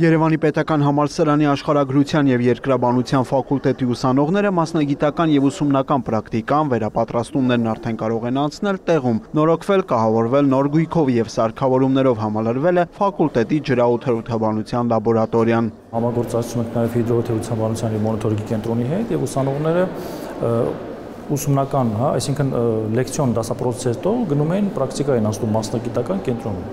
Երևանի պետական համալսարանի աշխարհագրության եւ երկրաբանության ֆակուլտետի ուսանողները մասնագիտական եւ ուսումնական պրակտիկան վերապատրաստումներն արդեն կարող են անցնել տեղում, նորոգվել, կահավորվել նոր գույքով եւ սարքավորումներով համալրվել է ֆակուլտետի ջրաօդերոթաբանության լաբորատորիան։ Համագործակցում ենք նաեւ հիդրոօդերոթաբանության եւ մոնիտորինգի կենտրոնի հետ եւ ուսանողները ուսումնական, այսինքն լեկցիոն դասապրոցեսից հետո գնում էին պրակտիկային անցնում մասնագիտական կենտրոնում։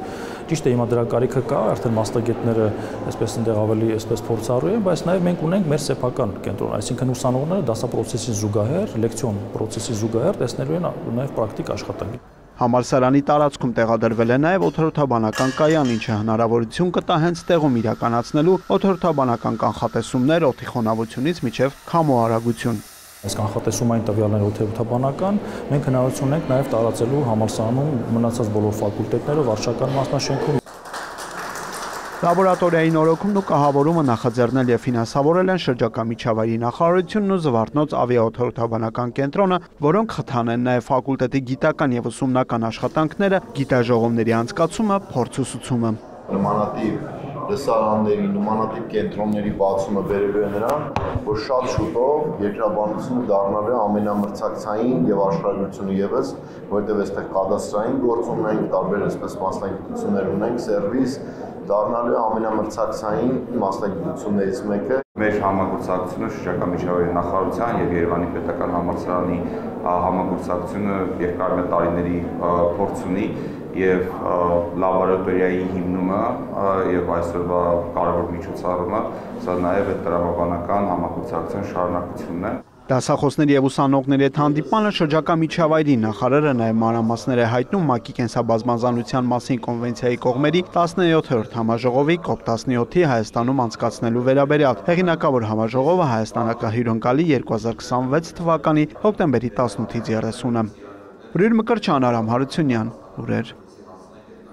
Ճիշտ է, հիմա դրա կարիքը կա, արդեն մասնագետները այսպես այնտեղ ավելի այսպես փորձառու են, բայց նաև մենք ունենք մեր սեփական կենտրոն, այսինքն ուսանողները դասապրոցեսին զուգահեռ, լեկցիոն պրոցեսի զուգահեռ տեսնելու են նաև պրակտիկ աշխատանք։ Համալսարանի տարածքում տեղադրվել է նաև օդերոթաբանական կայան, ինչը հնարավորություն կտա հենց տեղում իրականացնելու օդերոթաբանական կանխատեսումներ օդի խոնավությունից մինչև քամու արագություն։ Այս կանխատեսումային տվյալները օդերոթաբանական մենք հնարավորություն ունենք նաև տարածելու համալսարանում մնացած բոլոր ֆակուլտետները վարչական մասնաշենքում։ Լաբորատորիայի նորոգումն ու կահավորումը նախաձեռնել եւ ֆինանսավորել են շրջակա միջավայրի նախարարությունն ու Զվարթնոց ավիաօդերոթաբանական կենտրոնը, որոնք խթան են նաև ֆակուլտետի գիտական եւ ուսումնական աշխատանքները, գիտաժողովների անցկացումը, փորձուսուցումը։ Նմանատիպ լսարանների, նմանատիպ կենտրոնների բացումը բերելու է նրան, որ շատ շուտով երկրաբանությունը դառնալու է ամենամրցակցային եւ աշխարհագրությունը եւս, որտեղ այստեղ կադաստրային գործ ունենք, տարբեր այսպես մասնագիտություններ ունենք, սերվիս, դառնալու է ամենամրցակցային մասնագիտություններից մեկը։ Մեր համագործակցությունը շրջակա միջավայրի նախարարության եւ Երևանի պետական համալսարանի համագործակցությունը երկար տարիների փորձ ունի եւ լաբորատորիայի հիմնումը եւ այսօրվա կարևոր միջոցառումը սա նաեւ այդ տրամաբանական համագործակցության շարունակությունն է։ Դասախոսների եւ ուսանողների հետ հանդիպանը շրջակա միջավայրի նախարարը նաեւ մանրամասներ է հայտնում ՄԱԿ-ի կենսաբազմազանության մասին կոնվենցիայի կողմերի 17-րդ համաժողովի COP17-ի Հայաստանում անցկացնելու վերաբերյալ։ Հեղինակավոր համաժողովը հայաստանակահյուրընկալի 2026 թվականի հոկտեմբերի 18-ից 30-ը։ Ուրիր Մկրտչյան, Արամ Հարությունյան, լուրեր։